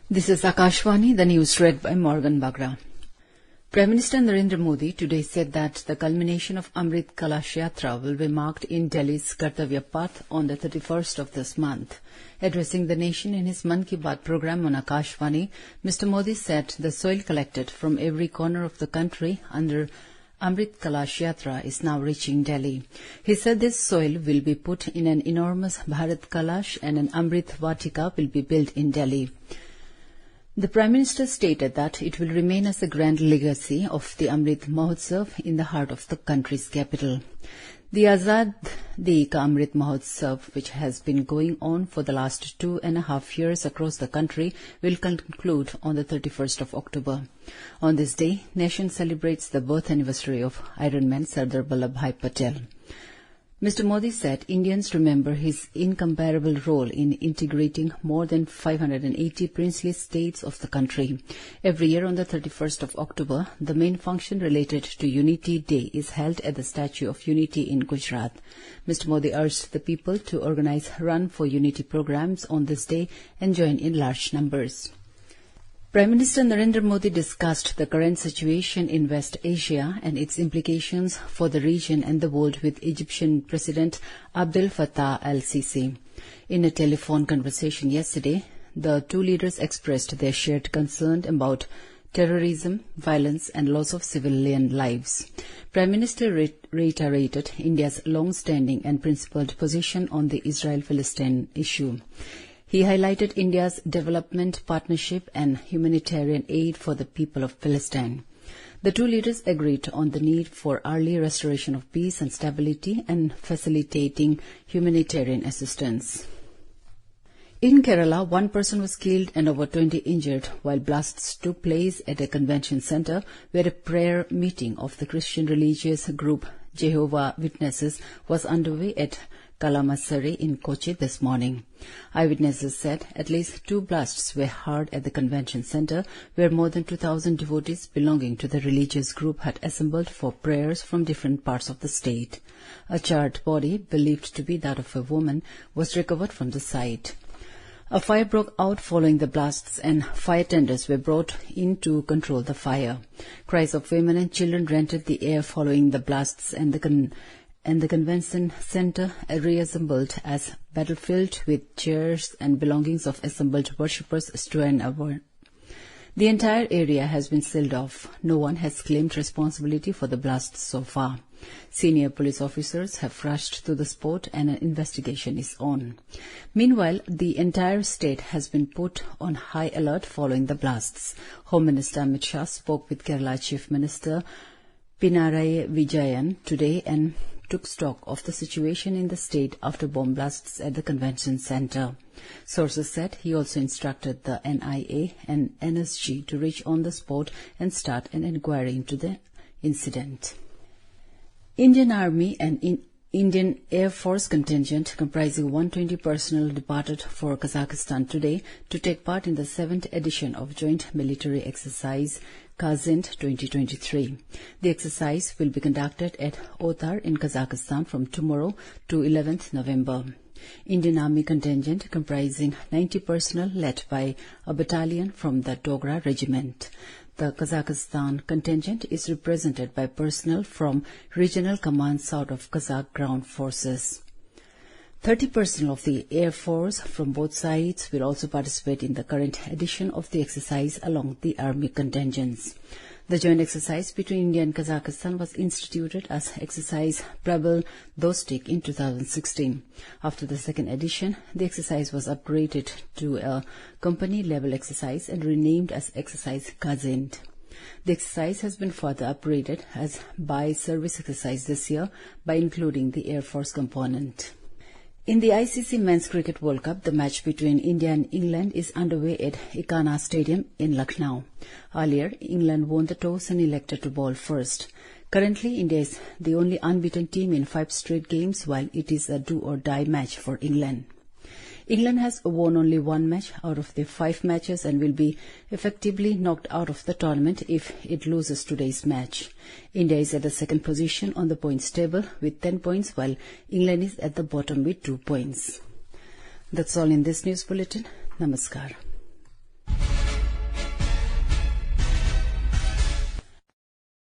This is Akashvani, the news read by Morgan Bagra. Prime Minister Narendra Modi today said that the culmination of Amrit Kalash Yatra will be marked in Delhi's Kartavya Path on the 31st of this month. Addressing the nation in his Mann Ki Baat program on Akashvani, Mr. Modi said the soil collected from every corner of the country under Amrit Kalash Yatra is now reaching Delhi. He said this soil will be put in an enormous Bharat Kalash and an Amrit Vatika will be built in Delhi. The Prime Minister stated that it will remain as a grand legacy of the Amrit Mahotsav in the heart of the country's capital. The Azadi Ka Amrit Mahotsav, which has been going on for the last 2.5 years across the country, will conclude on the 31st of October. On this day, nation celebrates the birth anniversary of Iron Man Sardar Vallabhbhai Patel. Mr. Modi said Indians remember his incomparable role in integrating more than 580 princely states of the country. Every year on the 31st of October, the main function related to Unity Day is held at the Statue of Unity in Gujarat. Mr. Modi urged the people to organize Run for Unity programs on this day and join in large numbers. Prime Minister Narendra Modi discussed the current situation in West Asia and its implications for the region and the world with Egyptian President Abdel Fattah al-Sisi. In a telephone conversation yesterday, the two leaders expressed their shared concern about terrorism, violence and loss of civilian lives. Prime Minister reiterated India's long-standing and principled position on the Israel-Palestine issue. He highlighted India's development partnership and humanitarian aid for the people of Palestine. The two leaders agreed on the need for early restoration of peace and stability and facilitating humanitarian assistance. In Kerala, one person was killed and over 20 injured while blasts took place at a convention centre where a prayer meeting of the Christian religious group Jehovah's Witnesses was underway at Kalamassery in Kochi this morning. Eyewitnesses said at least 2 blasts were heard at the convention centre where more than 2,000 devotees belonging to the religious group had assembled for prayers from different parts of the state. A charred body, believed to be that of a woman, was recovered from the site. A fire broke out following the blasts and fire tenders were brought in to control the fire. Cries of women and children rented the air following the blasts and the convention centre reassembled as battlefield with chairs and belongings of assembled worshippers strewn over. The entire area has been sealed off. No one has claimed responsibility for the blasts so far. Senior police officers have rushed to the spot and an investigation is on. Meanwhile, the entire state has been put on high alert following the blasts. Home Minister Amit Shah spoke with Kerala Chief Minister Pinarayi Vijayan today and took stock of the situation in the state after bomb blasts at the convention centre. Sources said he also instructed the NIA and NSG to reach on the spot and start an inquiry into the incident. Indian Army and Indian Air Force contingent comprising 120 personnel departed for Kazakhstan today to take part in the 7th edition of Joint Military Exercise Kazynd 2023. The exercise will be conducted at Otar in Kazakhstan from tomorrow to 11th November. Indian Army contingent comprising 90 personnel led by a battalion from the Dogra Regiment. The Kazakhstan contingent is represented by personnel from regional commands out of Kazakh ground forces. 30 personnel of the Air Force from both sides will also participate in the current edition of the exercise along the Army contingents. The joint exercise between India and Kazakhstan was instituted as Exercise Prabal Dostik in 2016. After the second edition, the exercise was upgraded to a company-level exercise and renamed as Exercise Kazynd. The exercise has been further upgraded as by-service exercise this year by including the Air Force component. In the ICC Men's Cricket World Cup, the match between India and England is underway at Ikana Stadium in Lucknow. Earlier, England won the toss and elected to bowl first. Currently, India is the only unbeaten team in 5 straight games, while it is a do-or-die match for England. England has won only 1 match out of the 5 matches and will be effectively knocked out of the tournament if it loses today's match. India is at the 2nd position on the points table with 10 points, while England is at the bottom with 2 points. That's all in this news bulletin. Namaskar.